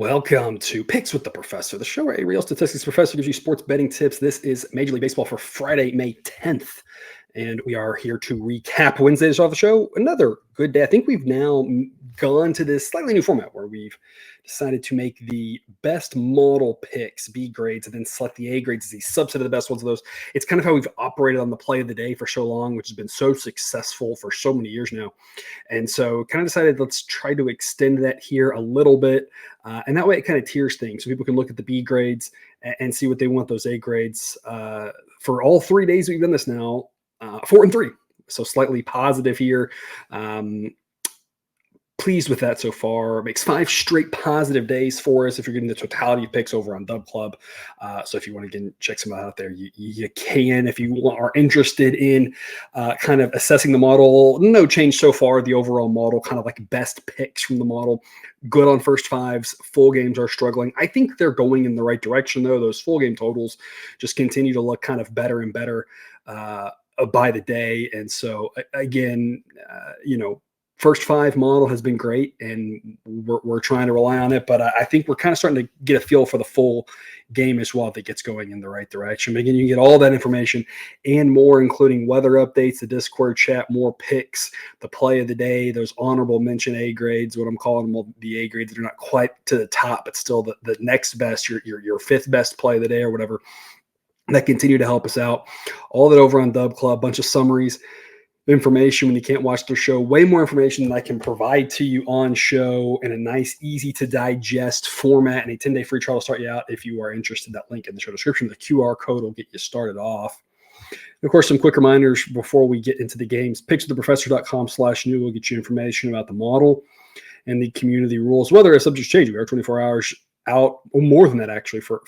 Welcome to Picks with the Professor, the show where a real statistics professor gives you sports betting tips. This is Major League Baseball for Friday, May 10th. And we are here to recap Wednesday's off the show. Another good day. I think we've now gone to this slightly new format where we've decided to make the best model picks, B grades, and then select the A grades as the subset of the best ones of those. It's kind of how we've operated on the play of the day for so long, which has been so successful for so many years now. And so kind of decided let's try to extend that here a little bit. And that way it kind of tiers things. So people can look at the B grades and see what they want those A grades. For all 3 days we've done this now, 4 and 3. So slightly positive here. Pleased with that so far. Makes 5 straight positive days for us if you're getting the totality of picks over on Dub Club. So if you want to check some out there, you can. If you are interested in kind of assessing the model, no change so far. The overall model, kind of like best picks from the model. Good on first fives. Full games are struggling. I think they're going in the right direction, though. Those full game totals just continue to look kind of better and better by the day. And so, again, first five model has been great, and we're trying to rely on it. But I think we're kind of starting to get a feel for the full game as well if it gets going in the right direction. But again, you can get all that information and more, including weather updates, the Discord chat, more picks, the play of the day, those honorable mention A grades, what I'm calling them, the A grades that are not quite to the top, but still the next best, your fifth best play of the day or whatever, that continue to help us out. All that over on Dub Club, bunch of summaries, information when you can't watch the show, way more information than I can provide to you on show in a nice, easy to digest format, and a 10-day free trial to start you out if you are interested. That link in the show description, the QR code will get you started off. And of course, some quick reminders before we get into the games. Pickswiththeprofessor.com/new will get you information about the model and the community rules. Whether it's subject to change, we are 24 hours out, or more than that actually, for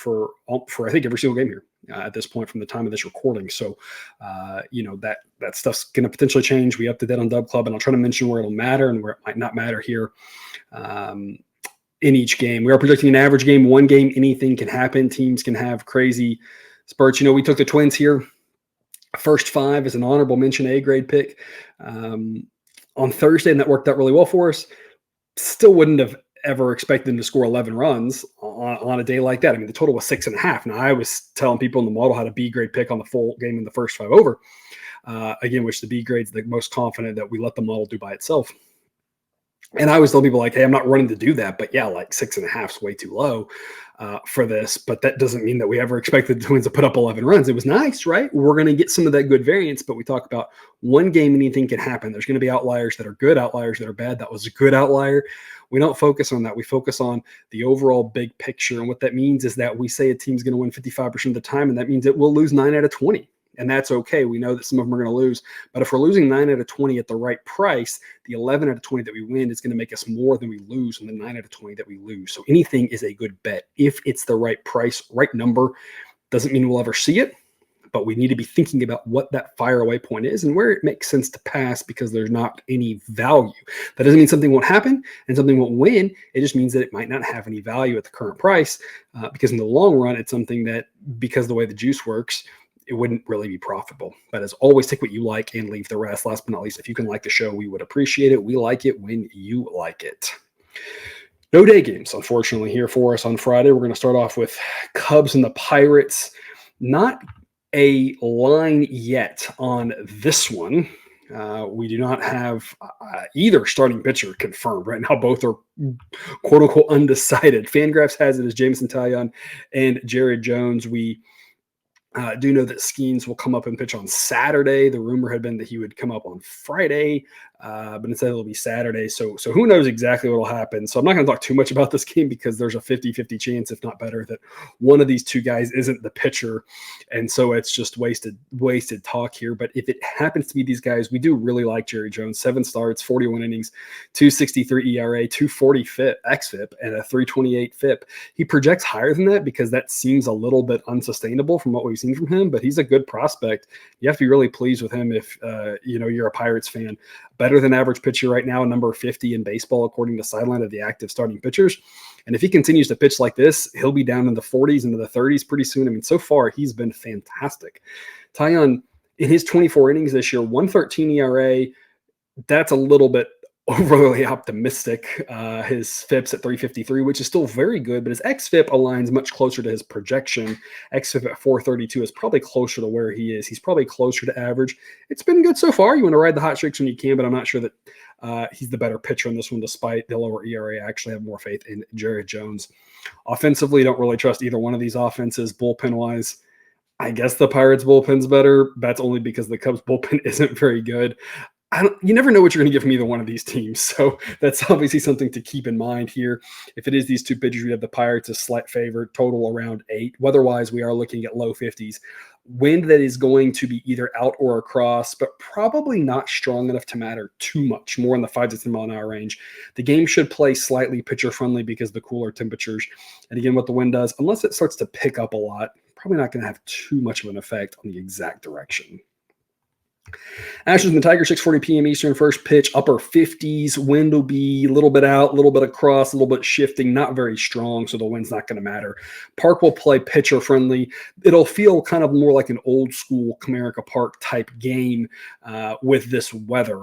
I think every single game here at this point from the time of this recording. So that stuff's going to potentially change. We update that on Dub Club, and I'll try to mention where it'll matter and where it might not matter here in each game. We are predicting an average game. One game, anything can happen. Teams can have crazy spurts. We took the Twins here. First five is an honorable mention A grade pick on Thursday, and that worked out really well for us. Still wouldn't have ever expect them to score 11 runs on a day like that. I mean, the total was 6.5. Now, I was telling people in the model how to B grade pick on the full game in the first five over. Again, which the B grade's the most confident that we let the model do by itself. And I always tell people like, hey, I'm not running to do that, but yeah, like 6.5 is way too low for this. But that doesn't mean that we ever expected the Twins to put up 11 runs. It was nice, right? We're going to get some of that good variance, but we talk about one game, anything can happen. There's going to be outliers that are good, outliers that are bad. That was a good outlier. We don't focus on that. We focus on the overall big picture. And what that means is that we say a team's going to win 55% of the time, and that means it will lose 9 out of 20. And that's okay. We know that some of them are going to lose. But if we're losing 9 out of 20 at the right price, the 11 out of 20 that we win is going to make us more than we lose on the 9 out of 20 that we lose. So anything is a good bet if it's the right price, right number. Doesn't mean we'll ever see it, but we need to be thinking about what that fire away point is and where it makes sense to pass because there's not any value. That doesn't mean something won't happen and something won't win. It just means that it might not have any value at the current price because in the long run, it's something that, because of the way the juice works, it wouldn't really be profitable. But as always, take what you like and leave the rest. Last but not least, if you can like the show, we would appreciate it. We like it when you like it. No day games, unfortunately, here for us on Friday. We're going to start off with Cubs and the Pirates. Not a line yet on this one. We do not have either starting pitcher confirmed right now. Both are quote unquote undecided. Fangraphs has it as Jameson Taillon and Jared Jones. We do know that Skeens will come up and pitch on Saturday. The rumor had been that he would come up on Friday, but instead it'll be Saturday. So who knows exactly what will happen. So I'm not going to talk too much about this game because there's a 50-50 chance, if not better, that one of these two guys isn't the pitcher. And so it's just wasted talk here. But if it happens to be these guys, we do really like Jerry Jones. 7 starts, 41 innings, 2.63 ERA, 2.40 xFIP, and a 3.28 FIP. He projects higher than that because that seems a little bit unsustainable from what we've seen from him, but he's a good prospect. You have to be really pleased with him if you're a Pirates fan. Better than average pitcher right now, number 50 in baseball, according to Sideline of the active starting pitchers. And if he continues to pitch like this, he'll be down in the 40s into the 30s pretty soon. I mean, so far he's been fantastic. Taillon, in his 24 innings this year, 1.13 ERA. That's a little bit overly optimistic. His FIP's at 353, which is still very good, but his xFIP aligns much closer to his projection. xFIP at 432 is probably closer to where he is. He's probably closer to average. It's been good so far. You want to ride the hot streaks when you can, but I'm not sure that he's the better pitcher in this one, despite the lower ERA. I actually have more faith in Jared Jones. Offensively, don't really trust either one of these offenses. Bullpen-wise, I guess the Pirates bullpen's better. That's only because the Cubs bullpen isn't very good. You never know what you're going to get from either one of these teams. So that's obviously something to keep in mind here. If it is these two pitchers, we have the Pirates a slight favorite, total around 8. Weather-wise, we are looking at low 50s. Wind that is going to be either out or across, but probably not strong enough to matter too much, more in the 5 to 10 mile an hour range. The game should play slightly pitcher-friendly because of the cooler temperatures. And again, what the wind does, unless it starts to pick up a lot, probably not going to have too much of an effect on the exact direction. Astros and the Tigers, 6:40 p.m. Eastern, first pitch, upper 50s. Wind will be a little bit out, a little bit across, a little bit shifting, not very strong, so the wind's not going to matter. Park will play pitcher-friendly. It'll feel kind of more like an old-school Comerica Park type game with this weather,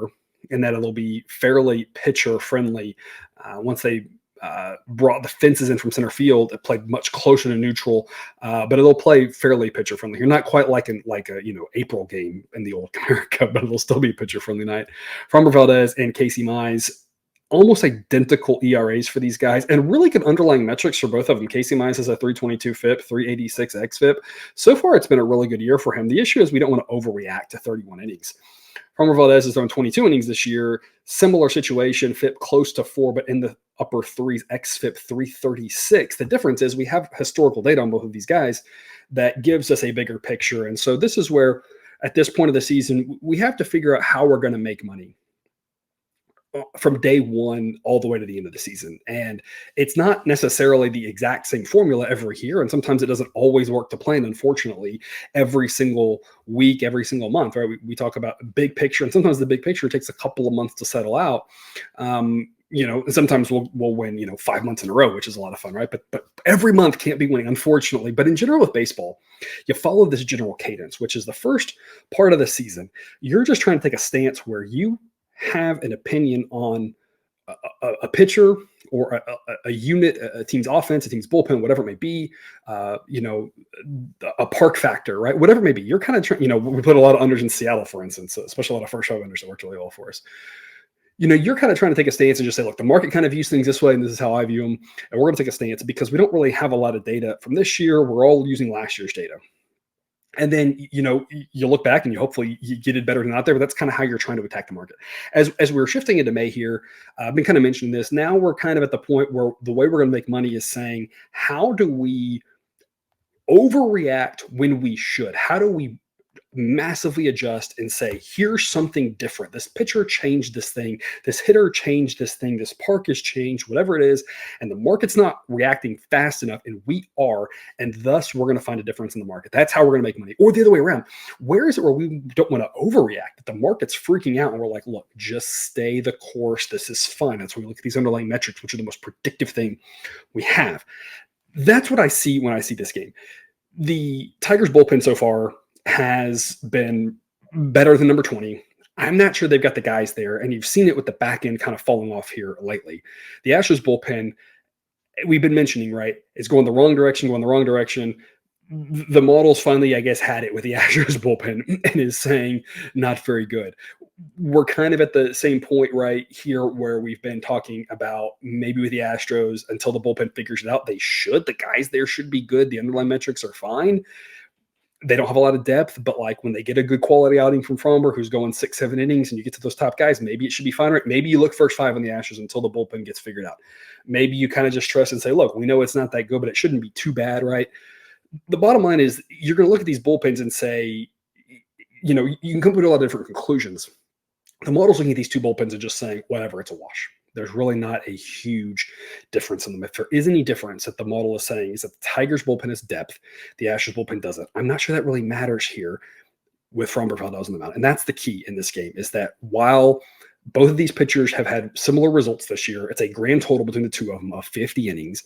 in that it'll be fairly pitcher-friendly. Once they brought the fences in from center field, it played much closer to neutral, but it'll play fairly pitcher friendly. You're not quite like a April game in the old Comerica, but it'll still be a pitcher friendly night. Framber Valdez and Casey Mize, almost identical ERAs for these guys, and really good underlying metrics for both of them. Casey Mize has a 322 FIP, 386 xFIP. So far, it's been a really good year for him. The issue is we don't want to overreact to 31 innings. Framber Valdez has thrown 22 innings this year. Similar situation, FIP close to 4, but in the upper 3s, xFIP 336. The difference is we have historical data on both of these guys that gives us a bigger picture. And so this is where, at this point of the season, we have to figure out how we're going to make money from day one all the way to the end of the season. And it's not necessarily the exact same formula every year. And sometimes it doesn't always work to plan, unfortunately, every single week, every single month, right? We talk about big picture, and sometimes the big picture takes a couple of months to settle out. Sometimes we'll win, 5 months in a row, which is a lot of fun, right? But every month can't be winning, unfortunately. But in general with baseball, you follow this general cadence, which is the first part of the season. You're just trying to take a stance where you have an opinion on a pitcher or a unit, a team's offense, a team's bullpen, whatever it may be, a park factor, right? Whatever it may be. You're kind of trying, we put a lot of unders in Seattle, for instance, especially a lot of first show unders that worked really well for us. You're kind of trying to take a stance and just say, look, the market kind of views things this way, and this is how I view them. And we're going to take a stance because we don't really have a lot of data from this year. We're all using last year's data. And then, you look back and hopefully you get it better than out there, but that's kind of how you're trying to attack the market. As we're shifting into May here, I've been kind of mentioning this. Now we're kind of at the point where the way we're going to make money is saying, how do we overreact when we should? How do we massively adjust and say, here's something different. This pitcher changed this thing. This hitter changed this thing. This park has changed, whatever it is. And the market's not reacting fast enough, and we are. And thus, we're going to find a difference in the market. That's how we're going to make money. Or the other way around. Where is it where we don't want to overreact? The market's freaking out, and we're like, look, just stay the course. This is fine. That's when we look at these underlying metrics, which are the most predictive thing we have. That's what I see when I see this game. The Tigers bullpen so far has been better than number 20. I'm not sure they've got the guys there, and you've seen it with the back end kind of falling off here lately. The Astros bullpen, we've been mentioning, right, is going the wrong direction. The models finally, I guess, had it with the Astros bullpen and is saying not very good. We're kind of at the same point right here where we've been talking about maybe with the Astros until the bullpen figures it out. The guys there should be good. The underlying metrics are fine. They don't have a lot of depth, but like when they get a good quality outing from Framber, who's going 6-7 innings, and you get to those top guys, maybe it should be fine. Right? Maybe you look first 5 on the Astros until the bullpen gets figured out. Maybe you kind of just trust and say, look, we know it's not that good, but it shouldn't be too bad, right? The bottom line is you're going to look at these bullpens and say, you can come to a lot of different conclusions. The model's looking at these two bullpens and just saying, whatever, it's a wash. There's really not a huge difference in them. If there is any difference that the model is saying is that the Tigers bullpen has depth, the Astros bullpen doesn't. I'm not sure that really matters here with Framber Valdez on the mound. And that's the key in this game, is that while both of these pitchers have had similar results this year, it's a grand total between the two of them of 50 innings.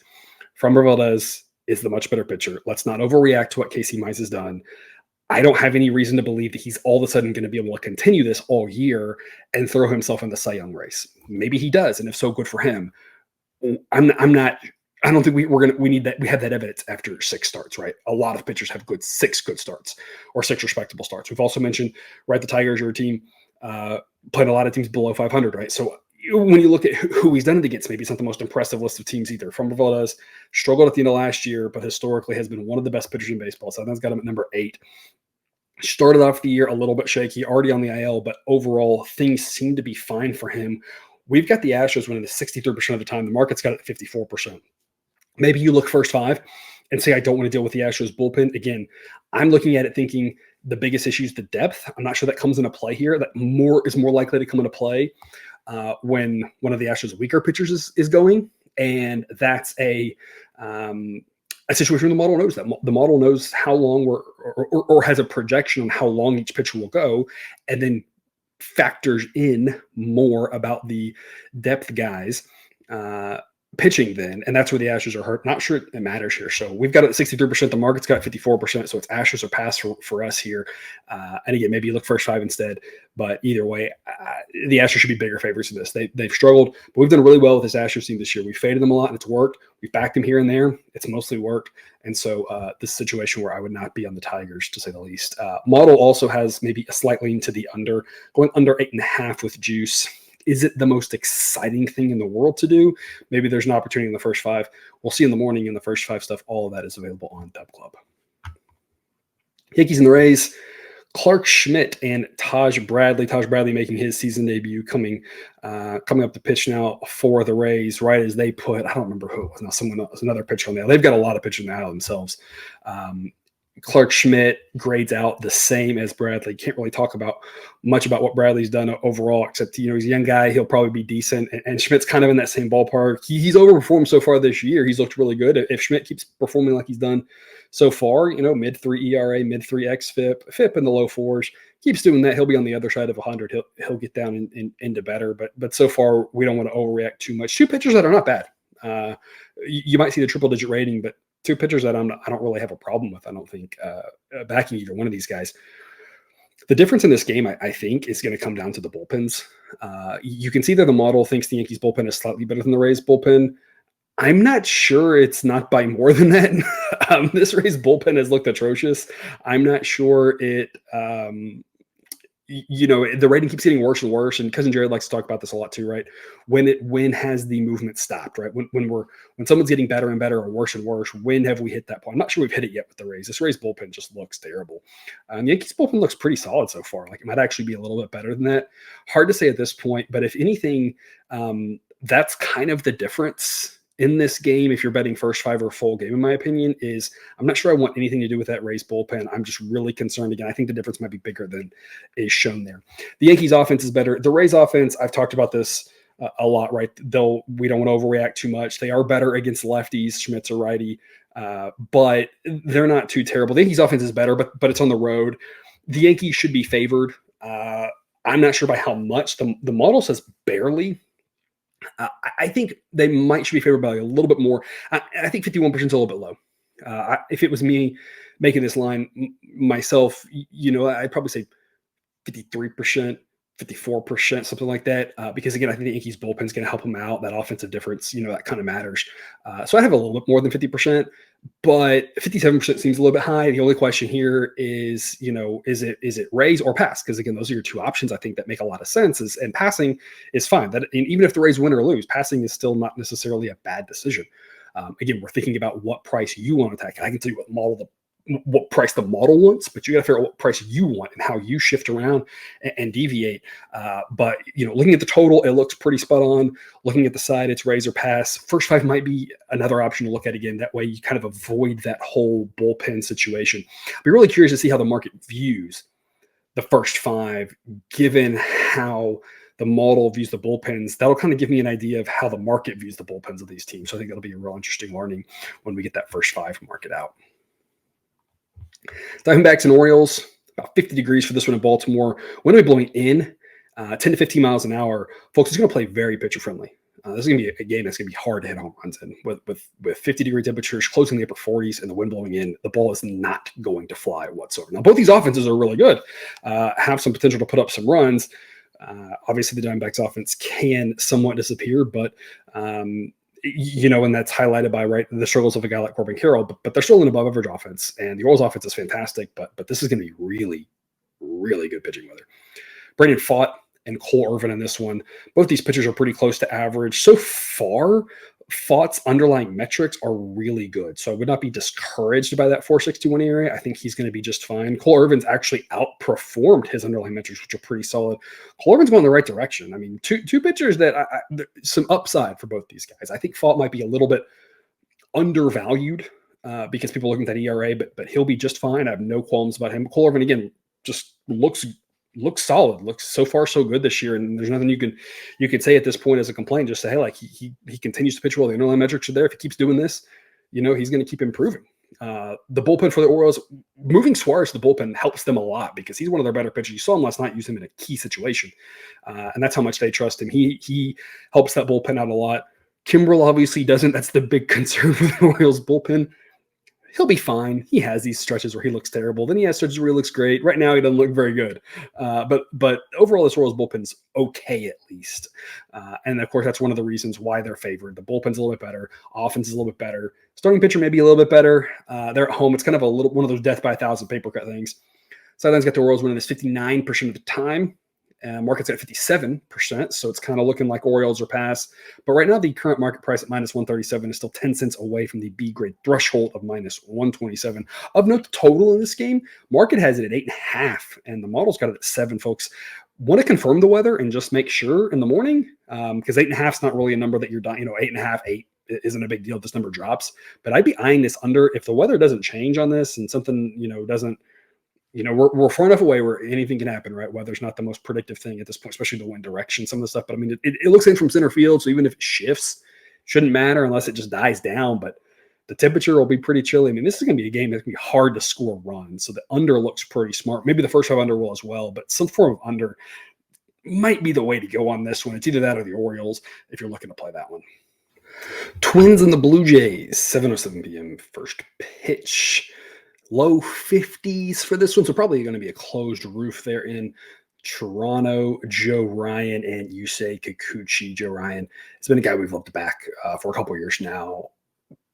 Framber Valdez is the much better pitcher. Let's not overreact to what Casey Mize has done. I don't have any reason to believe that he's all of a sudden going to be able to continue this all year and throw himself in the Cy Young race. Maybe he does, and if so, good for him. I'm not. I don't think we need that. We have that evidence after 6 starts, right? A lot of pitchers have 6 good starts or 6 respectable starts. We've also mentioned, right, the Tigers are a team playing a lot of teams below 500, right? So when you look at who he's done it against, maybe it's not the most impressive list of teams either. Frommerville does, struggled at the end of last year, but historically has been one of the best pitchers in baseball. So that's got him at number 8. Started off the year a little bit shaky, already on the IL, but overall things seem to be fine for him. We've got the Astros winning 63% of the time. The market's got it at 54%. Maybe you look first 5 and say, I don't want to deal with the Astros bullpen. Again, I'm looking at it thinking the biggest issue is the depth. I'm not sure that comes into play here. That is more likely to come into play when one of the Astros' weaker pitchers is going. And that's a situation where the model knows that. The model knows how long or has a projection on how long each pitcher will go, and then factors in more about the depth guys pitching then, and that's where the Astros are hurt. Not sure it matters here. So we've got it at 63%. The market's got 54%. So it's Astros or pass for us here. And again, maybe you look first 5 instead. But either way, the Astros should be bigger favorites in this. They've struggled, but we've done really well with this Astros team this year. We faded them a lot, and it's worked. We've backed them here and there. It's mostly worked. And so this is a situation where I would not be on the Tigers, to say the least. Model also has maybe a slight lean to the under, going under 8.5 with juice. Is it the most exciting thing in the world to do? Maybe there's an opportunity in the first 5. We'll see in the morning in the first 5 stuff. All of that is available on Dub Club. Yankees and the Rays. Clark Schmidt and Taj Bradley. Taj Bradley making his season debut, coming up to pitch now for the Rays, right as they put, I don't remember who it was now, someone else, another pitcher on there. They've got a lot of pitchers now themselves. Clark Schmidt grades out the same as Bradley. Can't really talk much about what Bradley's done overall, except, he's a young guy. He'll probably be decent. And Schmidt's kind of in that same ballpark. He's overperformed so far this year. He's looked really good. If Schmidt keeps performing like he's done so far, mid-3 ERA, mid-3 xFIP in the low 4s, keeps doing that, he'll be on the other side of 100. He'll get down into better. But so far, we don't want to overreact too much. 2 pitchers that are not bad. You might see the triple-digit rating, but 2 pitchers that I don't really have a problem with. I don't think backing either one of these guys. The difference in this game, I think, is going to come down to the bullpens. You can see that the model thinks the Yankees bullpen is slightly better than the Rays bullpen. I'm not sure it's not by more than that. This Rays bullpen has looked atrocious. I'm not sure it the rating keeps getting worse and worse. And Cousin Jared likes to talk about this a lot too, right? When has the movement stopped, right? When someone's getting better and better or worse and worse, when have we hit that point? I'm not sure we've hit it yet with the Rays. This Rays bullpen just looks terrible. The Yankees bullpen looks pretty solid so far. Like, it might actually be a little bit better than that. Hard to say at this point, but if anything, that's kind of the difference in this game. If you're betting first 5 or full game, in my opinion, is I'm not sure I want anything to do with that Rays bullpen. I'm just really concerned. Again, I think the difference might be bigger than is shown there. The Yankees offense is better. The Rays offense, I've talked about this a lot, right? We don't want to overreact too much. They are better against lefties. Schmidt's a righty, but they're not too terrible. The Yankees offense is better, but it's on the road. The Yankees should be favored. I'm not sure by how much. The model says barely. I think they should be favored by a little bit more. I think 51% is a little bit low. If it was me making this line myself, I'd probably say 53%, 54%, something like that. Because again, I think the Yankees bullpen is going to help them out. That offensive difference, that kind of matters. So I have a little bit more than 50%, but 57% seems a little bit high. The only question here is, is it Rays or pass? Because again, those are your 2 options I think that make a lot of sense. And passing is fine. And even if the Rays win or lose, passing is still not necessarily a bad decision. Again, we're thinking about what price you want to attack. I can tell you what price the model wants, but you got to figure out what price you want and how you shift around and deviate. But looking at the total, it looks pretty spot on. Looking at the side, it's Rays or pass. First 5 might be another option to look at again. That way you kind of avoid that whole bullpen situation. I'd be really curious to see how the market views the first 5, given how the model views the bullpens. That'll kind of give me an idea of how the market views the bullpens of these teams. So I think that'll be a real interesting learning when we get that first 5 market out. Diamondbacks and Orioles, about 50 degrees for this one in Baltimore. Wind will be blowing in 10 to 15 miles an hour. Folks, it's going to play very pitcher friendly. This is going to be a game that's going to be hard to hit home runs in. With 50-degree temperatures, closing the upper 40s, and the wind blowing in, the ball is not going to fly whatsoever. Now, both these offenses are really good, have some potential to put up some runs. Obviously, the Diamondbacks offense can somewhat disappear, but and that's highlighted by the struggles of a guy like Corbin Carroll. But they're still an above-average offense, and the Orioles offense is fantastic. But this is going to be really, really good pitching weather. Brandon Pfaadt and Cole Irvin in this one. Both these pitchers are pretty close to average. So far, Pfaadt's underlying metrics are really good. So I would not be discouraged by that 461 area. I think he's going to be just fine. Cole Irvin's actually outperformed his underlying metrics, which are pretty solid. Cole Irvin's going in the right direction. I mean, two pitchers that some upside for both these guys. I think Pfaadt might be a little bit undervalued because people are looking at that ERA, but he'll be just fine. I have no qualms about him. Cole Irvin, again, just looks solid, looks so far so good this year, and there's nothing you can say at this point as a complaint. Just say, hey, like he continues to pitch well. The underlying metrics are there. If he keeps doing this, he's going to keep improving. The bullpen for the Orioles, moving Suarez to the bullpen helps them a lot because he's one of their better pitchers. You saw him last night, use him in a key situation, and that's how much they trust him. He helps that bullpen out a lot. Kimbrel obviously doesn't. That's the big concern for the Orioles bullpen. He'll be fine. He has these stretches where he looks terrible. Then he has stretches where he looks great. Right now, he doesn't look very good. But overall, this Orioles bullpen's okay at least. And of course, that's one of the reasons why they're favored. The bullpen's a little bit better. Offense is a little bit better. Starting pitcher maybe a little bit better. They're at home. It's kind of one of those death by 1,000 paper cut things. Sidelines got the Orioles winning this 59% of the time. Market's at 57%, so it's kind of looking like Orioles are pass. But right now, the current market price at minus 137 is still 10 cents away from the B grade threshold of minus 127. Of note, the total in this game, market has it at 8.5, and the model's got it at 7, folks. Want to confirm the weather and just make sure in the morning, because 8.5 is not really a number that you're dying. 8.5, 8 isn't a big deal if this number drops. But I'd be eyeing this under if the weather doesn't change on this and something doesn't. We're far enough away where anything can happen, right? Weather's not the most predictive thing at this point, especially the wind direction, some of the stuff. But I mean, it looks in from center field, so even if it shifts, shouldn't matter unless it just dies down. But the temperature will be pretty chilly. I mean, this is going to be a game that's going to be hard to score runs. So the under looks pretty smart. Maybe the first half under will as well, but some form of under might be the way to go on this one. It's either that or the Orioles if you're looking to play that one. Twins and the Blue Jays, 7:07 p.m. first pitch. Low 50s for this one, so probably going to be a closed roof there in Toronto. Joe Ryan and Yusei Kikuchi. Joe Ryan has been a guy we've loved back for a couple of years now.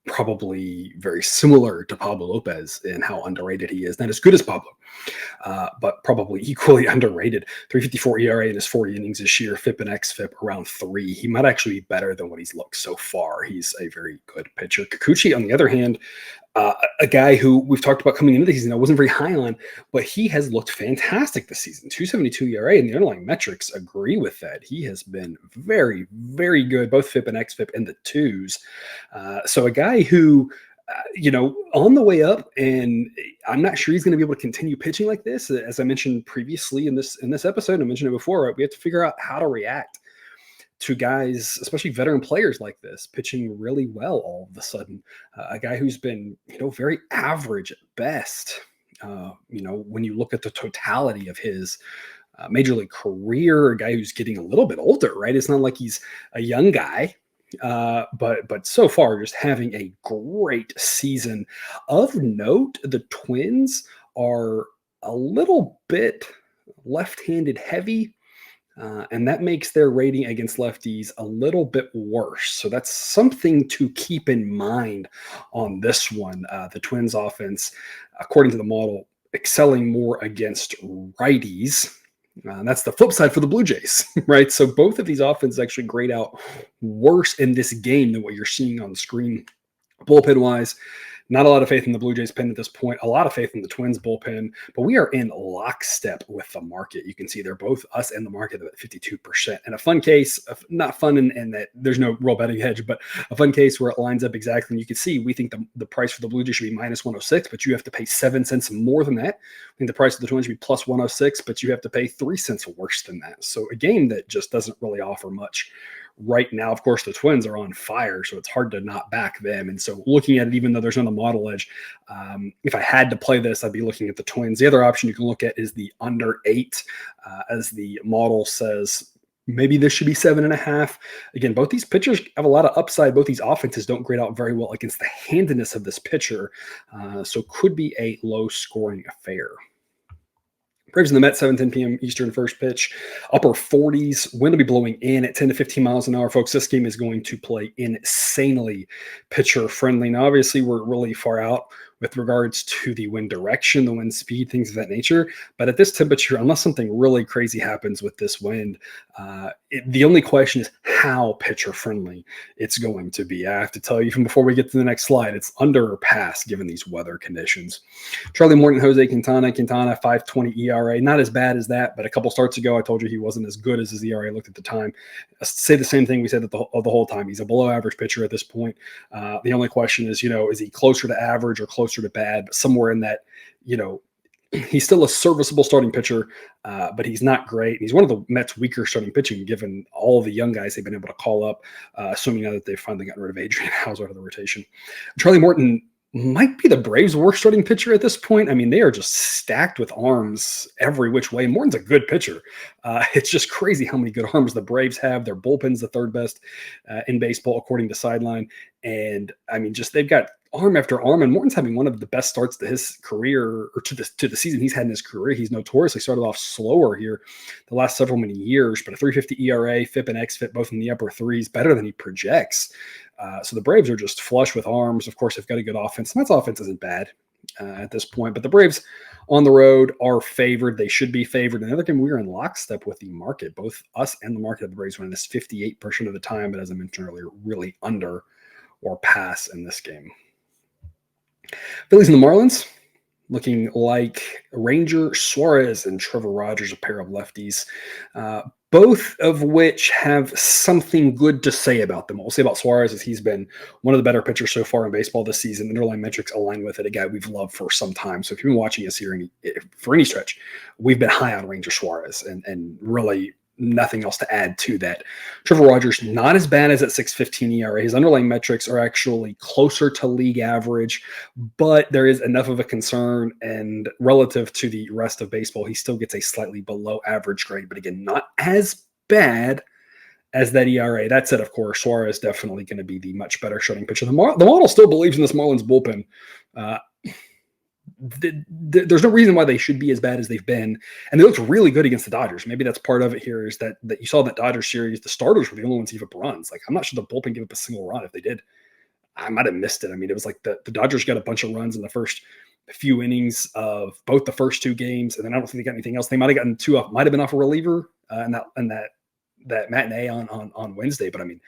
Probably very similar to Pablo Lopez in how underrated he is. Not as good as Pablo, but probably equally underrated. 3.54 ERA in his 40 innings this year. FIP and XFIP around 3. He might actually be better than what he's looked so far. He's a very good pitcher. Kikuchi, on the other hand, a guy who we've talked about coming into the season, I wasn't very high on, but he has looked fantastic this season. 2.72 ERA, and the underlying metrics agree with that. He has been very, very good, both FIP and XFIP in the 2s. So a guy who, on the way up, and I'm not sure he's going to be able to continue pitching like this. As I mentioned previously in this episode, I mentioned it before, right? We have to figure out how to react to guys, especially veteran players like this, pitching really well all of a sudden. A guy who's been, very average at best. When you look at the totality of his major league career, a guy who's getting a little bit older, right? It's not like he's a young guy, but so far just having a great season. Of note, the Twins are a little bit left-handed heavy. And that makes their rating against lefties a little bit worse. So that's something to keep in mind on this one. The Twins offense, according to the model, excelling more against righties. That's the flip side for the Blue Jays, right? So both of these offenses actually grade out worse in this game than what you're seeing on the screen. Bullpen-wise, not a lot of faith in the Blue Jays pen at this point, a lot of faith in the Twins bullpen, but we are in lockstep with the market. You can see they're both us and the market at 52%. And a fun case, not fun in that there's no real betting hedge, but a fun case where it lines up exactly. And you can see we think the price for the Blue Jays should be minus 106, but you have to pay 7 cents more than that. I think the price of the Twins should be plus 106, but you have to pay 3 cents worse than that. So a game that just doesn't really offer much right now. Of course, the Twins are on fire, so it's hard to not back them. And so looking at it, even though there's no model edge, if I had to play this, I'd be looking at the Twins. The other option you can look at is the under 8, as the model says Maybe this should be 7.5. Again, both these pitchers have a lot of upside. Both these offenses don't grade out very well against the handedness of this pitcher. So could be a low scoring affair. Braves and the Mets, 7:10 p.m. Eastern first pitch. Upper 40s. Wind will be blowing in at 10 to 15 miles an hour. Folks, this game is going to play insanely pitcher friendly. Now, obviously, we're really far out with regards to the wind direction, the wind speed, things of that nature. But at this temperature, unless something really crazy happens with this wind, the only question is how pitcher friendly it's going to be. I have to tell you from before we get to the next slide, it's under or past given these weather conditions. Charlie Morton, Jose Quintana, 5.20 ERA. Not as bad as that, but a couple starts ago, I told you he wasn't as good as his ERA looked at the time. I say the same thing we said the whole time. He's a below average pitcher at this point. The only question is, is he closer to average or closer to bad? But somewhere in that, he's still a serviceable starting pitcher, but he's not great. He's one of the Mets' weaker starting pitching, given all the young guys they've been able to call up, assuming now that they've finally gotten rid of Adrian Hauser out of the rotation. Charlie Morton might be the Braves' worst starting pitcher at this point. I mean, they are just stacked with arms every which way. Morton's a good pitcher. It's just crazy how many good arms the Braves have. Their bullpen's the third best in baseball, according to Sideline. And I mean, just they've got arm after arm, and Morton's having one of the best starts to his career, or to the season he's had in his career. He's notoriously started off slower here the last several many years, but a 3.50 ERA, FIP and XFIP both in the upper threes, better than he projects. So the Braves are just flush with arms. Of course, they've got a good offense. The Mets offense isn't bad at this point, but the Braves on the road are favored. They should be favored. Another game, we are in lockstep with the market. Both us and the market of the Braves win this 58% of the time, but as I mentioned earlier, really under or pass in this game. Phillies and the Marlins, looking like Ranger Suarez and Trevor Rogers, a pair of lefties, both of which have something good to say about them. What we'll say about Suarez is he's been one of the better pitchers so far in baseball this season. Underlying metrics align with it, a guy we've loved for some time. So if you've been watching us here for any stretch, we've been high on Ranger Suarez and really nothing else to add to that. Trevor Rogers, not as bad as at 6.15 ERA. His underlying metrics are actually closer to league average, but there is enough of a concern, and relative to the rest of baseball, he still gets a slightly below average grade, but again, not as bad as that ERA. That said, of course, Suarez is definitely going to be the much better starting pitcher. The model still believes in this Marlins bullpen. There's no reason why they should be as bad as they've been, and they looked really good against the Dodgers. Maybe that's part of it here, is that you saw that Dodgers series, the starters were the only ones who gave up runs. Like, I'm not sure the bullpen gave up a single run. If they did, I might have missed it. I mean, it was like the Dodgers got a bunch of runs in the first few innings of both the first two games, and then I don't think they got anything else. They might have gotten two off, might have been off a reliever, and that matinee on Wednesday. But I mean,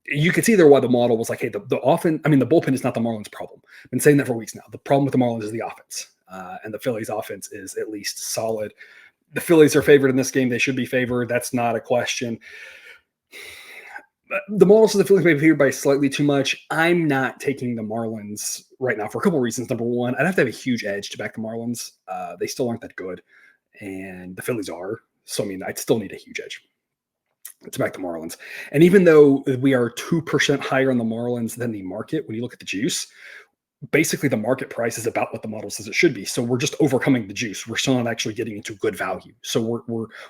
you could see there why the model was like, hey, the bullpen is not the Marlins' problem. I've been saying that for weeks now. The problem with the Marlins is the offense, and the Phillies' offense is at least solid. The Phillies are favored in this game. They should be favored. That's not a question. The model says the Phillies may be favored by slightly too much. I'm not taking the Marlins right now for a couple of reasons. Number one, I'd have to have a huge edge to back the Marlins. They still aren't that good, and the Phillies are. So, I mean, I'd still need a huge edge to back the Marlins. And even though we are 2% higher on the Marlins than the market, when you look at the juice, basically the market price is about what the model says it should be. So we're just overcoming the juice. We're still not actually getting into good value. So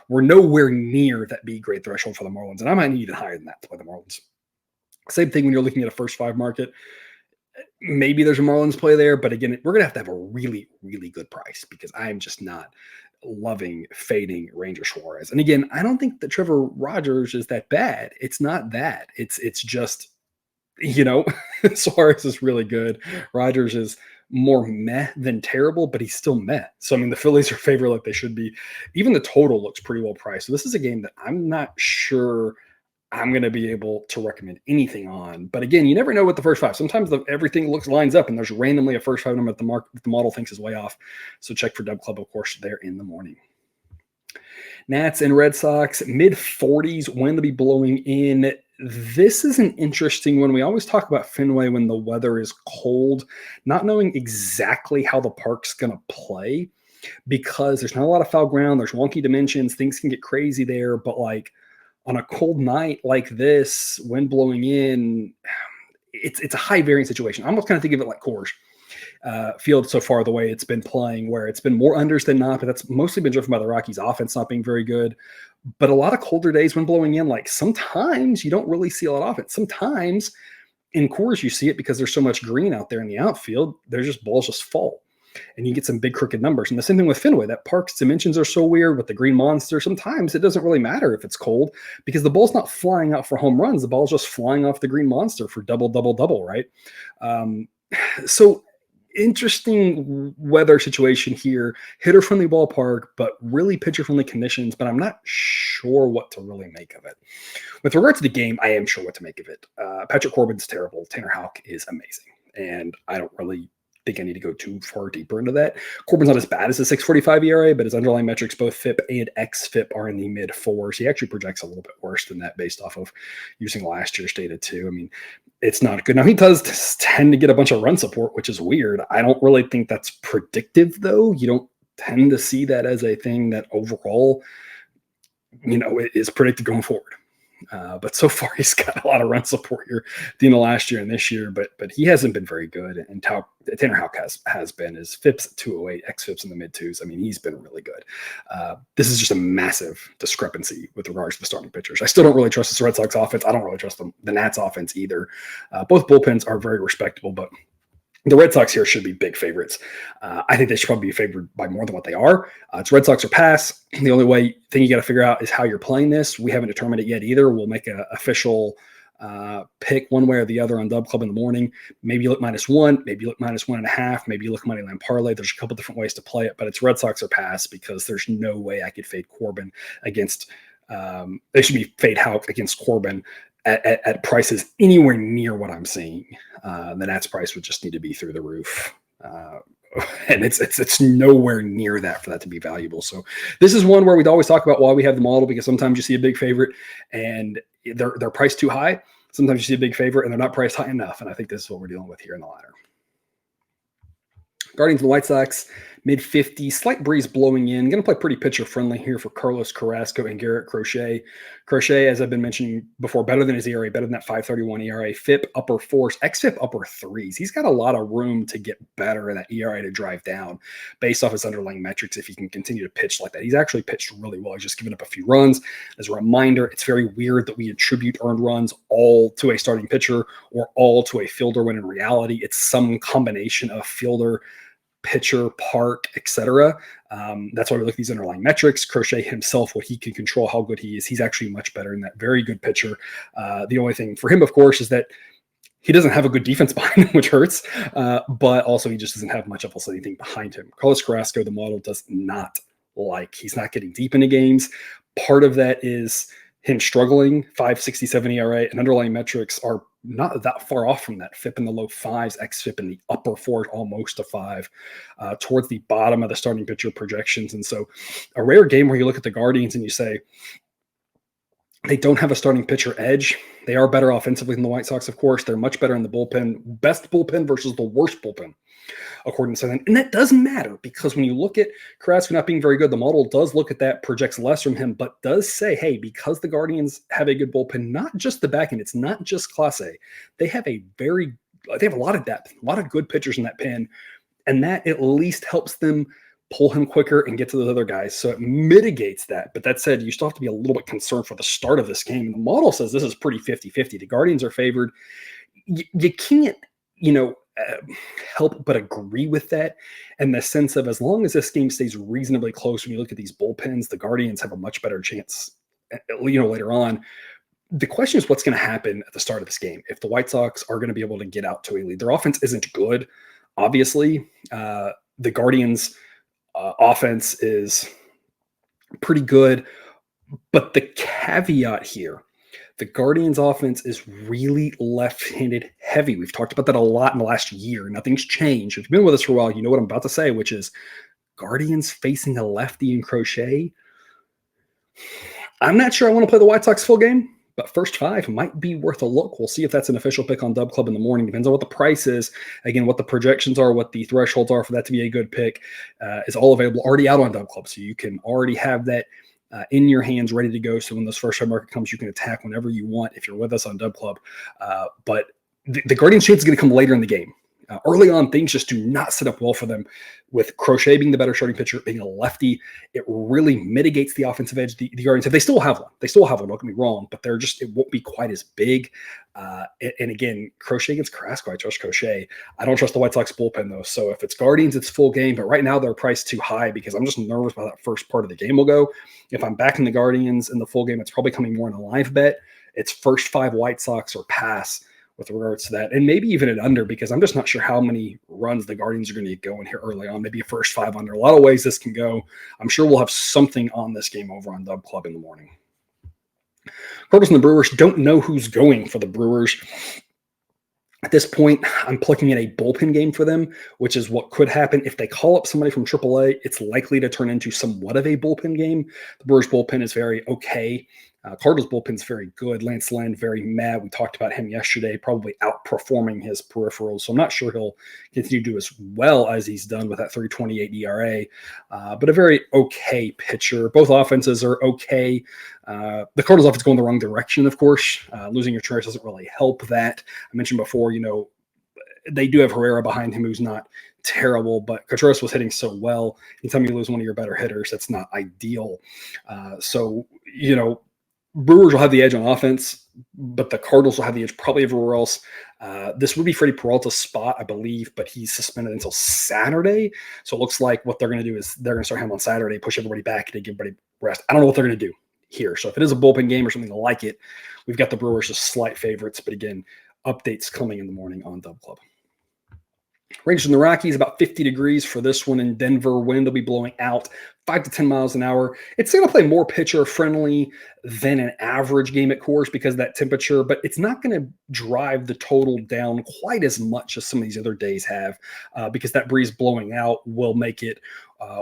we're nowhere near that B grade threshold for the Marlins. And I might need even higher than that to play the Marlins. Same thing when you're looking at a first five market. Maybe there's a Marlins play there, but again, we're going to have a really, really good price, because I'm just not loving fading Ranger Suarez. And again, I don't think that Trevor Rogers is that bad. It's not that. It's just, Suarez is really good. Rogers is more meh than terrible, but he's still meh. So, I mean, the Phillies are favored like they should be. Even the total looks pretty well priced. So this is a game that I'm not sure I'm going to be able to recommend anything on. But again, you never know with the first five. Sometimes everything lines up and there's randomly a first five number that the model thinks is way off. So check for Dub Club, of course, there in the morning. Nats and Red Sox, mid-40s, wind to be blowing in. This is an interesting one. We always talk about Fenway when the weather is cold, not knowing exactly how the park's going to play, because there's not a lot of foul ground. There's wonky dimensions. Things can get crazy there. But like, on a cold night like this, wind blowing in, it's a high variance situation. I almost kind of think of it like Coors. field so far the way it's been playing, where it's been more unders than not, but that's mostly been driven by the Rockies offense not being very good. But a lot of colder days when blowing in, like sometimes you don't really see a lot of it. Sometimes in Coors you see it because there's so much green out there in the outfield. There's just balls just fall. And you get some big crooked numbers. And the same thing with Fenway. That park's dimensions are so weird with the green monster. Sometimes it doesn't really matter if it's cold because the ball's not flying out for home runs. The ball's just flying off the green monster for double, double, double, right? So interesting weather situation here. Hitter-friendly ballpark, but really pitcher-friendly conditions. But I'm not sure what to really make of it. With regard to the game, I am sure what to make of it. Patrick Corbin's terrible. Tanner Houck is amazing. And I don't really think I need to go too far deeper into that. Corbin's not as bad as a 6.45 ERA, but his underlying metrics, both FIP and xFIP, are in the mid fours. He actually projects a little bit worse than that based off of using last year's data too. I mean, it's not good. Now, he does tend to get a bunch of run support, which is weird. I don't really think that's predictive, though. You don't tend to see that as a thing that overall, is predicted going forward. But so far, he's got a lot of run support here at the end of last year and this year, but he hasn't been very good. And Tanner Houck has been. His FIP's at 208, xFIP's in the mid twos. I mean, he's been really good. This is just a massive discrepancy with regards to the starting pitchers. I still don't really trust the Red Sox offense. I don't really trust the Nats offense either. Both bullpens are very respectable, but the Red Sox here should be big favorites. I think they should probably be favored by more than what they are. It's Red Sox or pass. The only thing you got to figure out is how you're playing this. We haven't determined it yet either. We'll make an official pick one way or the other on Dub Club in the morning. Maybe you look -1, maybe you look -1.5, maybe you look money line parlay. There's a couple different ways to play it, but it's Red Sox or pass because there's no way I could fade Corbin against. They should be fade Houck against Corbin at prices anywhere near what I'm seeing. The Nats price would just need to be through the roof. And it's nowhere near that for that to be valuable. So this is one where we'd always talk about why we have the model, because sometimes you see a big favorite and they're priced too high. Sometimes you see a big favorite and they're not priced high enough. And I think this is what we're dealing with here in the latter. Guardians and the White Sox, mid-50s, slight breeze blowing in. Going to play pretty pitcher-friendly here for Carlos Carrasco and Garrett Crochet. Crochet, as I've been mentioning before, better than his ERA, better than that 5.31 ERA. FIP, upper fours. xFIP, upper threes. He's got a lot of room to get better in that ERA to drive down based off his underlying metrics if he can continue to pitch like that. He's actually pitched really well. He's just given up a few runs. As a reminder, it's very weird that we attribute earned runs all to a starting pitcher or all to a fielder when in reality it's some combination of fielder, pitcher, park, etc. That's why we look at these underlying metrics. Crochet himself, what he can control, how good he is, he's actually much better than that. Very good pitcher. The only thing for him, of course, is that he doesn't have a good defense behind him, which hurts, but also he just doesn't have much else anything behind him. Carlos Carrasco, the model does not like. He's not getting deep into games. Part of that is him struggling. 5.67 ERA and underlying metrics are not that far off from that. FIP in the low fives, xFIP in the upper fours, almost a 5, towards the bottom of the starting pitcher projections. And so a rare game where you look at the Guardians and you say, they don't have a starting pitcher edge. They are better offensively than the White Sox, of course. They're much better in the bullpen. Best bullpen versus the worst bullpen, according to Southern. And that doesn't matter because when you look at Carrasco not being very good, the model does look at that, projects less from him, but does say, hey, because the Guardians have a good bullpen, not just the back end, it's not just Class A. They have a lot of depth, a lot of good pitchers in that pen, and that at least helps them pull him quicker and get to those other guys. So it mitigates that. But that said, you still have to be a little bit concerned for the start of this game. And the model says this is pretty 50-50. The Guardians are favored. You can't, help but agree with that in the sense of as long as this game stays reasonably close, when you look at these bullpens, the Guardians have a much better chance, later on. The question is what's going to happen at the start of this game. If the White Sox are going to be able to get out to a lead, their offense isn't good. Obviously, the Guardians' offense is pretty good, but the caveat here, the Guardians' offense is really left-handed heavy. We've talked about that a lot in the last year. Nothing's changed. If you've been with us for a while, you know what I'm about to say, which is Guardians facing a lefty in Crochet. I'm not sure I want to play the White Sox full game, but first 5 might be worth a look. We'll see if that's an official pick on Dub Club in the morning. Depends on what the price is. Again, what the projections are, what the thresholds are for that to be a good pick is all available, already out on Dub Club. So you can already have that in your hands, ready to go. So when this first time market comes, you can attack whenever you want if you're with us on Dub Club. But the Guardians chance is going to come later in the game. Early on, things just do not set up well for them. With Crochet being the better starting pitcher, being a lefty, it really mitigates the offensive edge. The Guardians have. They still have one. Don't get me wrong, but it won't be quite as big. And again, Crochet against Carrasco, I trust Crochet. I don't trust the White Sox bullpen though. So if it's Guardians, it's full game. But right now they're priced too high because I'm just nervous about that first part of the game will go. If I'm backing the Guardians in the full game, it's probably coming more in a live bet. It's first 5 White Sox or pass with regards to that, and maybe even an under, because I'm just not sure how many runs the Guardians are going to get going here early on. Maybe a first 5 under. A lot of ways this can go. I'm sure we'll have something on this game over on Dub Club in the morning. Cardinals and the Brewers. Don't know who's going for the Brewers. At this point, I'm plucking in a bullpen game for them, which is what could happen. If they call up somebody from AAA, it's likely to turn into somewhat of a bullpen game. The Brewers bullpen is very okay. Cardinals bullpen is very good. Lance Lynn, very mad. We talked about him yesterday, probably outperforming his peripherals. So I'm not sure he'll continue to do as well as he's done with that 3.28 ERA, but a very okay pitcher. Both offenses are okay. The Cardinals offense going the wrong direction, of course. Losing your choice doesn't really help that. I mentioned before, they do have Herrera behind him, who's not terrible, but Contreras was hitting so well. Anytime you lose one of your better hitters, that's not ideal. Brewers will have the edge on offense, but the Cardinals will have the edge probably everywhere else. This would be Freddie Peralta's spot, I believe, but he's suspended until Saturday. So it looks like what they're going to do is they're going to start him on Saturday, push everybody back to give everybody rest. I don't know what they're going to do here. So if it is a bullpen game or something like it, we've got the Brewers as slight favorites. But again, updates coming in the morning on Dub Club. Rangers and the Rockies, about 50 degrees for this one in Denver. Wind will be blowing out 5 to 10 miles an hour. It's going to play more pitcher friendly than an average game at Coors because of that temperature, but it's not going to drive the total down quite as much as some of these other days have because that breeze blowing out will make it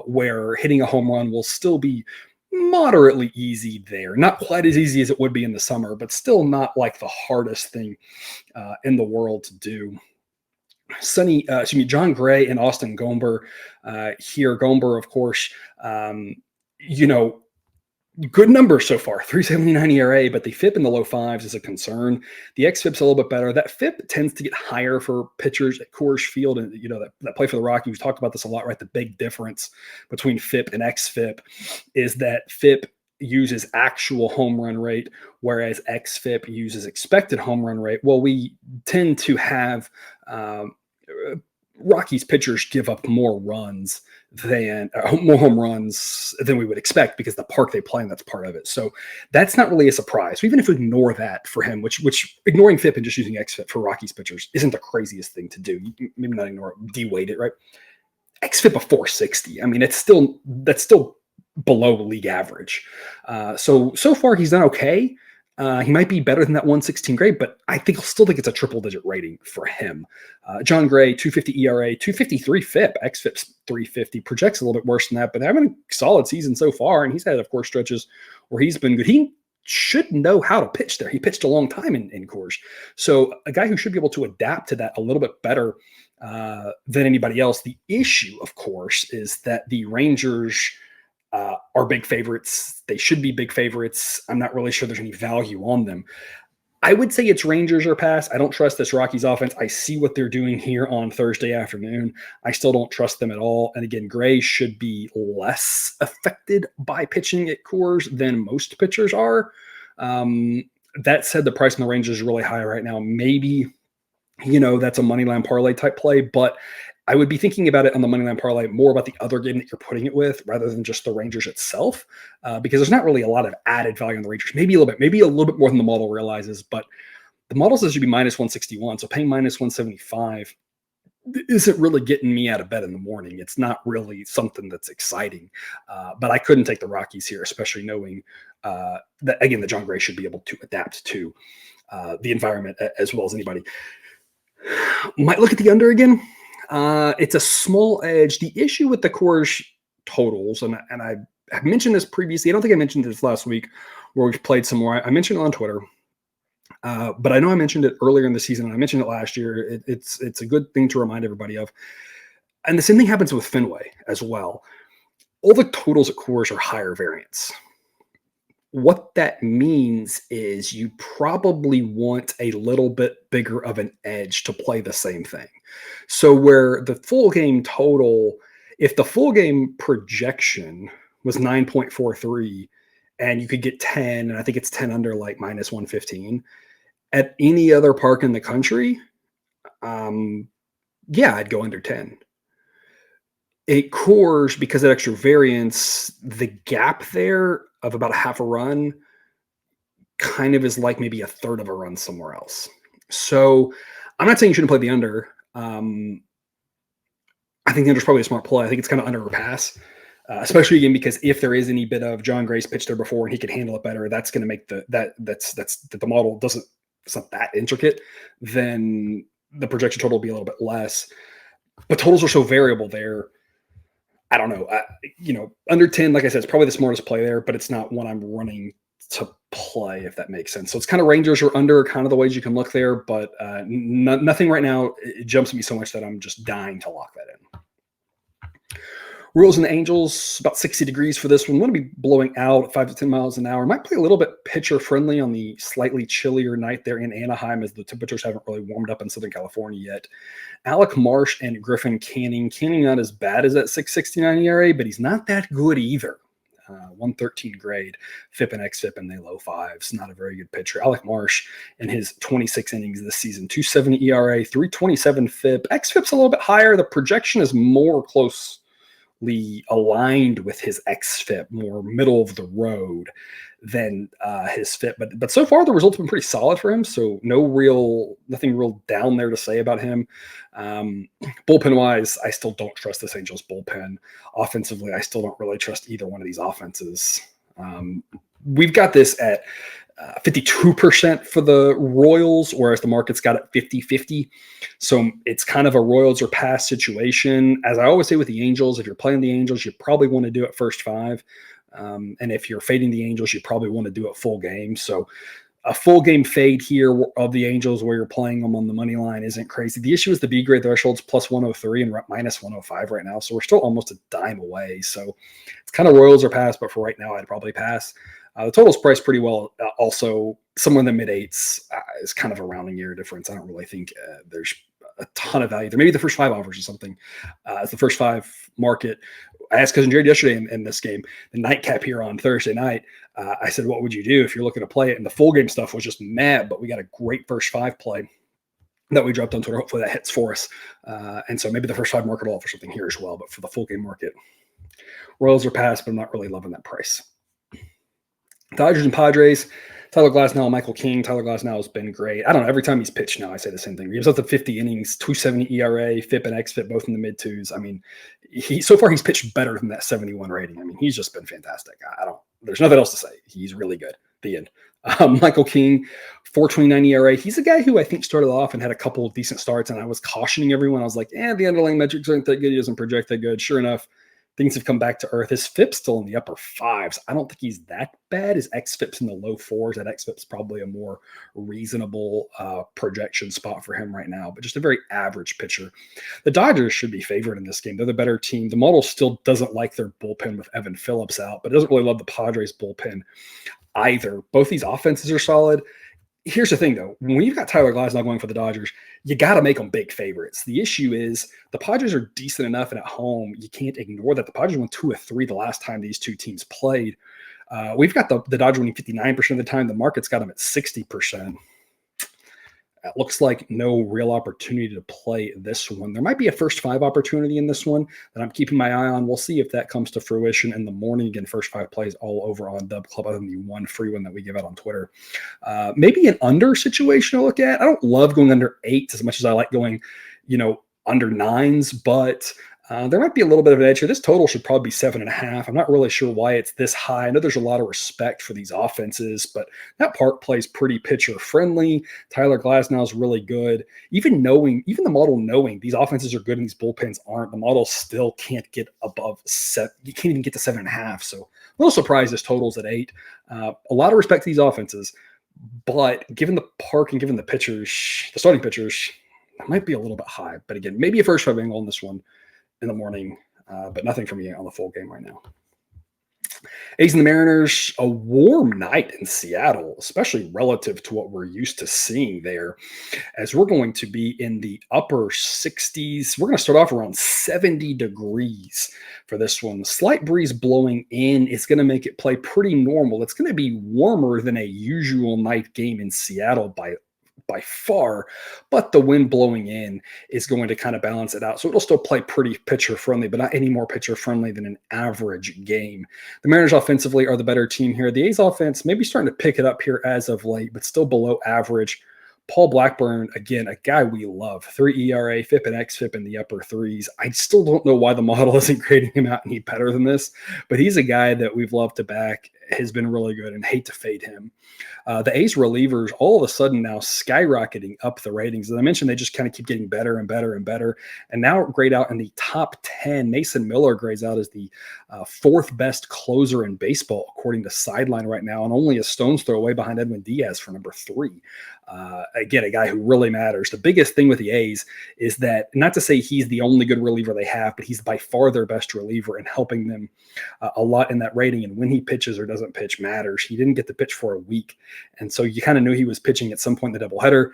where hitting a home run will still be moderately easy there. Not quite as easy as it would be in the summer, but still not like the hardest thing in the world to do. John Gray and Austin Gomber here. Gomber, of course, good numbers so far, 3.79 ERA, but the FIP in the low 5s is a concern. The xFIP's a little bit better. That FIP tends to get higher for pitchers at Coors Field, and that play for the Rockies. We've talked about this a lot, right? The big difference between FIP and xFIP is that FIP uses actual home run rate, whereas xFIP uses expected home run rate. Well, we tend to have Rockies pitchers give up more runs than more home runs than we would expect because the park they play in, that's part of it. So that's not really a surprise. So even if we ignore that for him, which ignoring FIP and just using xFIP for Rockies pitchers isn't the craziest thing to do. Maybe not ignore it, de-weight it, right? xFIP of 460. I mean, that's still below league average. So far he's done okay. He might be better than that 116 grade, but I still think it's a triple-digit rating for him. John Gray, 250 ERA, 253 FIP, xFIP's 350, projects a little bit worse than that, but having a solid season so far, and he's had, of course, stretches where he's been good. He should know how to pitch there. He pitched a long time in Coors. So a guy who should be able to adapt to that a little bit better than anybody else. The issue, of course, is that the Rangers are big favorites. They should be big favorites. I'm not really sure there's any value on them. I would say it's Rangers or pass. I don't trust this Rockies offense. I see what they're doing here on Thursday afternoon. I still don't trust them at all. And again, Gray should be less affected by pitching at Coors than most pitchers are. That said, the price on the Rangers is really high right now. Maybe, that's a money line parlay type play, but I would be thinking about it on the moneyline parlay more about the other game that you're putting it with rather than just the Rangers itself, because there's not really a lot of added value on the Rangers. Maybe a little bit more than the model realizes, but the model says should be minus 161. So paying minus 175 isn't really getting me out of bed in the morning. It's not really something that's exciting, but I couldn't take the Rockies here, especially knowing that, again, the John Gray should be able to adapt to the environment as well as anybody. Might look at the under again. It's a small edge. The issue with the Coors totals, and I've mentioned this previously. I don't think I mentioned this last week where we've played some more. I mentioned it on Twitter, but I know I mentioned it earlier in the season, and I mentioned it last year. It's a good thing to remind everybody of. And the same thing happens with Fenway as well. All the totals at Coors are higher variance. What that means is you probably want a little bit bigger of an edge to play the same thing. So where the full game total, if the full game projection was 9.43 and you could get 10, and I think it's 10 under like minus 115 at any other park in the country, yeah, I'd go under 10. At Coors, because of extra variance, the gap there of about a half a run kind of is like maybe a third of a run somewhere else. So I'm not saying you shouldn't play the under. I think the under is probably a smart play. I think it's kind of under or pass, especially again because if there is any bit of John Gray's pitched there before and he could handle it better, that's going to make the model doesn't, it's not that intricate. Then the projection total will be a little bit less. But totals are so variable there. I don't know. Under 10, like I said, it's probably the smartest play there, but it's not one I'm running to play, if that makes sense. So it's kind of Rangers or under, kind of the ways you can look there, but nothing right now. It jumps at me so much that I'm just dying to lock that in. Royals and the Angels, about 60 degrees for this one. Going to be blowing out at 5 to 10 miles an hour. Might play a little bit pitcher friendly on the slightly chillier night there in Anaheim, as the temperatures haven't really warmed up in Southern California yet. Alec Marsh and Griffin Canning. Canning not as bad as that 6.69 ERA, but he's not that good either. 113 grade, FIP and XFIP in the low fives. Not a very good pitcher. Alec Marsh in his 26 innings this season, 2.70 ERA, 3.27 FIP. XFIP's a little bit higher. The projection is more closely aligned with his XFIP, more middle of the road than his FIP. But so far the results have been pretty solid for him. So nothing real down there to say about him. Bullpen wise, I still don't trust this Angels bullpen. Offensively, I still don't really trust either one of these offenses. We've got this at 52% for the Royals, whereas the market's got it 50-50. So it's kind of a Royals or pass situation. As I always say with the Angels, if you're playing the Angels, you probably want to do it first five. And if you're fading the Angels, you probably want to do it full game. So a full game fade here of the Angels where you're playing them on the money line isn't crazy. The issue is the B grade threshold's plus 103 and minus 105 right now. So we're still almost a dime away. So it's kind of Royals or pass, but for right now, I'd probably pass. The total's priced pretty well. Also, somewhere in the mid eights is kind of a rounding error difference. I don't really think there's a ton of value there. Maybe the first five offers or something. As the first five market, I asked Cousin Jared yesterday in this game, the nightcap here on Thursday night. I said, what would you do if you're looking to play it? And the full game stuff was just mad, but we got a great first five play that we dropped on Twitter. Hopefully that hits for us. And so maybe the first five market will offer something here as well. But for the full game market, Royals are passed, but I'm not really loving that price. Dodgers and Padres, Tyler Glasnow and Michael King. Tyler Glasnow has been great. I don't know. Every time he's pitched now, I say the same thing. He gives up to 50 innings, 2.70 ERA, FIP and XFIP, both in the mid twos. I mean, so far he's pitched better than that 71 rating. I mean, he's just been fantastic. There's nothing else to say. He's really good. The end. Michael King, 4.29 ERA. He's a guy who I think started off and had a couple of decent starts, and I was cautioning everyone. I was like, the underlying metrics aren't that good. He doesn't project that good. Sure enough, things have come back to earth. His FIP's still in the upper fives. I don't think he's that bad. His XFIP's in the low fours. That XFIP's probably a more reasonable projection spot for him right now, but just a very average pitcher. The Dodgers should be favored in this game. They're the better team. The model still doesn't like their bullpen with Evan Phillips out, but it doesn't really love the Padres bullpen either. Both these offenses are solid. Here's the thing, though. When you've got Tyler Glasnow going for the Dodgers, you got to make them big favorites. The issue is the Padres are decent enough, and at home, you can't ignore that. The Padres won 2 of 3 the last time these two teams played. We've got the Dodgers winning 59% of the time. The market's got them at 60%. It looks like no real opportunity to play this one. There might be a first five opportunity in this one that I'm keeping my eye on. We'll see if that comes to fruition in the morning. Again, first five plays all over on Dub Club, other than the one free one that we give out on Twitter. Maybe an under situation to look at. I don't love going under 8 as much as I like going, under 9s, but there might be a little bit of an edge here. This total should probably be 7.5. I'm not really sure why it's this high. I know there's a lot of respect for these offenses, but that park plays pretty pitcher friendly. Tyler Glasnow is really good. Even the model knowing these offenses are good and these bullpens aren't, the model still can't get above 7. You can't even get to 7.5. So a little surprised this total's at 8. A lot of respect to these offenses, but given the park and given the starting pitchers, it might be a little bit high. But again, maybe a first five angle on this one in the morning, but nothing for me on the full game right now. A's and the Mariners, a warm night in Seattle, especially relative to what we're used to seeing there, as we're going to be in the upper 60s. We're going to start off around 70 degrees for this one. The slight breeze blowing in is going to make it play pretty normal. It's going to be warmer than a usual night game in Seattle by far, but the wind blowing in is going to kind of balance it out. So it'll still play pretty pitcher friendly, but not any more pitcher friendly than an average game. The Mariners offensively are the better team here. The A's offense maybe starting to pick it up here as of late, but still below average. Paul Blackburn, again, a guy we love. 3 ERA, FIP and XFIP in the upper threes. I still don't know why the model isn't grading him out any better than this, but he's a guy that we've loved to back, has been really good, and hate to fade him. The A's relievers all of a sudden now skyrocketing up the ratings. As I mentioned, they just kind of keep getting better and better and better, and now grade out in the top 10. Mason Miller grades out as the fourth best closer in baseball, according to Sideline right now, and only a stone's throw away behind Edwin Diaz for number 3. Again, a guy who really matters. The biggest thing with the A's is that, not to say he's the only good reliever they have, but he's by far their best reliever and helping them a lot in that rating. And when he pitches or doesn't pitch matters. He didn't get the pitch for a week. And so you kind of knew he was pitching at some point in the doubleheader.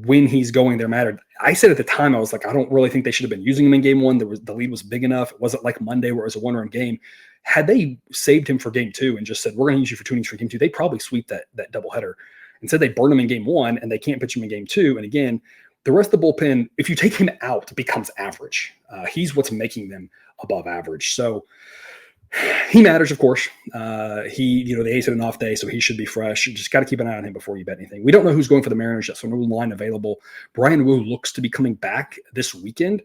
When he's going there mattered. I said at the time, I was like, I don't really think they should have been using him in game 1. The lead was big enough. It wasn't like Monday where it was a 1-run game. Had they saved him for game 2 and just said, we're going to use you for 2 innings for game 2, they'd probably sweep that doubleheader. Instead, they burn him in game 1 and they can't pitch him in game 2. And again, the rest of the bullpen, if you take him out, becomes average. He's what's making them above average. So he matters, of course. The A's had an off day, so he should be fresh. You just got to keep an eye on him before you bet anything. We don't know who's going for the Mariners yet, so no line available. Brian Wu looks to be coming back this weekend.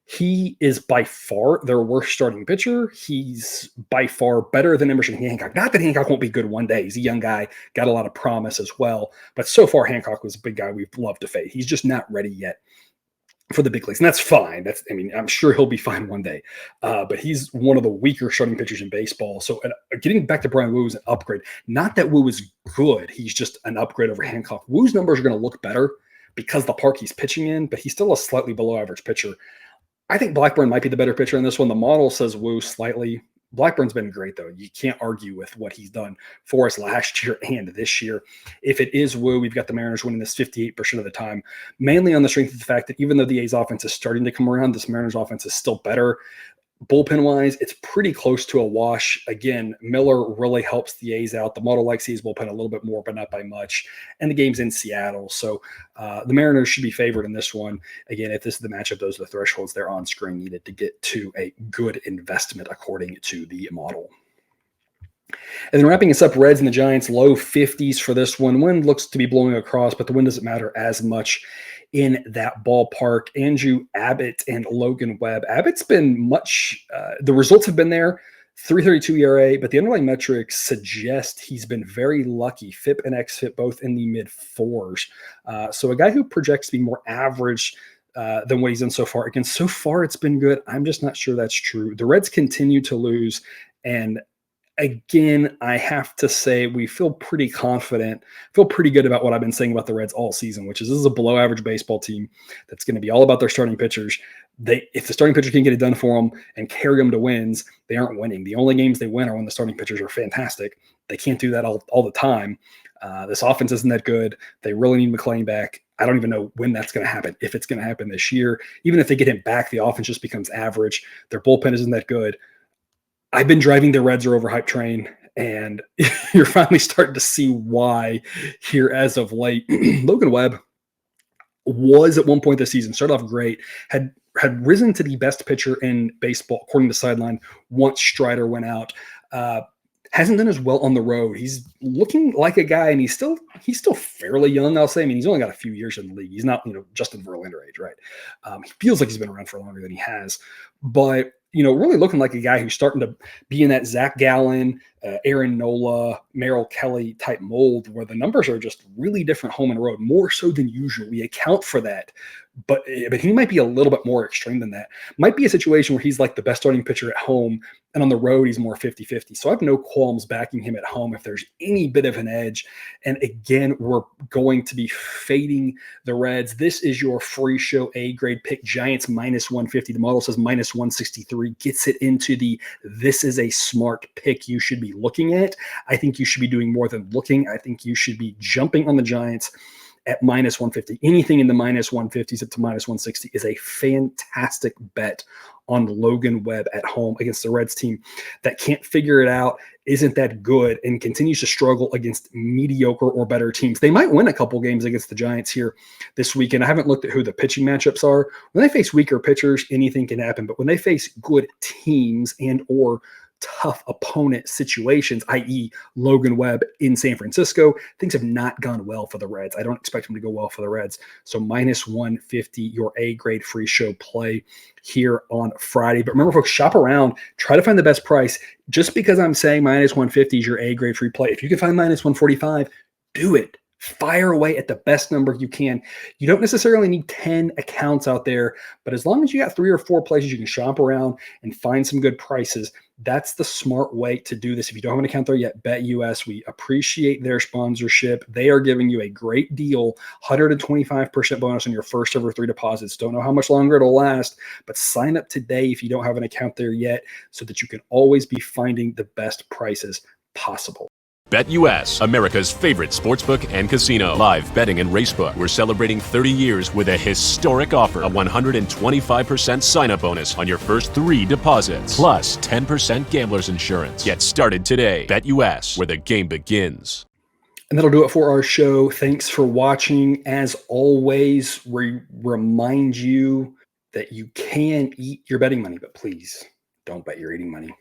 He is by far their worst starting pitcher. He's by far better than Emerson Hancock. Not that Hancock won't be good one day. He's a young guy, got a lot of promise as well. But so far, Hancock was a big guy we've loved to fade. He's just not ready yet for the big leagues. And that's fine. I'm sure he'll be fine one day. But he's one of the weaker starting pitchers in baseball. So getting back to Brian Wu is an upgrade. Not that Wu is good. He's just an upgrade over Hancock. Wu's numbers are going to look better because the park he's pitching in, but he's still a slightly below average pitcher. I think Blackburn might be the better pitcher in this one. The model says Wu slightly. Blackburn's been great, though. You can't argue with what he's done for us last year and this year. If it is Wu, we've got the Mariners winning this 58% of the time, mainly on the strength of the fact that even though the A's offense is starting to come around, this Mariners offense is still better. Bullpen-wise, it's pretty close to a wash. Again, Miller really helps the A's out. The model likes his bullpen a little bit more, but not by much. And the game's in Seattle. So the Mariners should be favored in this one. Again, if this is the matchup, those are the thresholds they're on screen needed to get to a good investment according to the model. And then wrapping us up, Reds and the Giants, low 50s for this one. Wind looks to be blowing across, but the wind doesn't matter as much in that ballpark. Andrew Abbott and Logan Webb. Abbott's been the results have been there, 3.32 ERA, but the underlying metrics suggest he's been very lucky. FIP and XFIP both in the mid-4s. So a guy who projects to be more average than what he's done so far. Again, so far it's been good. I'm just not sure that's true. The Reds continue to lose, and again, I have to say we feel pretty confident, feel pretty good about what I've been saying about the Reds all season, which is this is a below average baseball team that's going to be all about their starting pitchers. If the starting pitcher can get it done for them and carry them to wins, they aren't winning. The only games they win are when the starting pitchers are fantastic. They can't do that all the time. This offense isn't that good. They really need McClain back. I don't even know when that's going to happen, if it's going to happen this year. Even if they get him back, the offense just becomes average. Their bullpen isn't that good. I've been driving the Reds are overhyped train, and you're finally starting to see why here as of late. Logan Webb was at one point this season, started off great, had risen to the best pitcher in baseball, according to Sideline, once Strider went out. Hasn't done as well on the road. He's looking like a guy, and he's still fairly young, I'll say. I mean, he's only got a few years in the league. He's not, Justin Verlander age, right? He feels like he's been around for longer than he has. But, really looking like a guy who's starting to be in that Zach Gallen, Aaron Nola, Merrill Kelly type mold where the numbers are just really different home and road, more so than usual. We account for that but he might be a little bit more extreme than that. Might be a situation where he's like the best starting pitcher at home, and on the road, he's more 50-50. So I have no qualms backing him at home if there's any bit of an edge. And again, we're going to be fading the Reds. This is your free show A-grade pick. Giants minus 150. The model says minus 163. Gets it into the this is a smart pick you should be looking at. I think you should be doing more than looking. I think you should be jumping on the Giants at minus 150. Anything in the minus 150s up to minus 160 is a fantastic bet on Logan Webb at home against the Reds team that can't figure it out, isn't that good, and continues to struggle against mediocre or better teams. They might win a couple games against the Giants here this weekend. I haven't looked at who the pitching matchups are. When they face weaker pitchers, anything can happen. But when they face good teams and or tough opponent situations, i.e. Logan Webb in San Francisco, things have not gone well for the Reds. I don't expect them to go well for the Reds. So minus 150, your A-grade free show play here on Friday. But remember, folks, shop around. Try to find the best price. Just because I'm saying minus 150 is your A-grade free play, if you can find minus 145, do it. Fire away at the best number you can. You don't necessarily need 10 accounts out there, but as long as you got 3 or 4 places you can shop around and find some good prices, that's the smart way to do this. If you don't have an account there yet, BetUS, we appreciate their sponsorship. They are giving you a great deal, 125% bonus on your first ever 3 deposits. Don't know how much longer it'll last, but sign up today if you don't have an account there yet so that you can always be finding the best prices possible. BetUS, America's favorite sportsbook and casino. Live betting and racebook. We're celebrating 30 years with a historic offer. A 125% sign-up bonus on your first 3 deposits. Plus 10% gambler's insurance. Get started today. BetUS, where the game begins. And that'll do it for our show. Thanks for watching. As always, we remind you that you can eat your betting money, but please don't bet your eating money.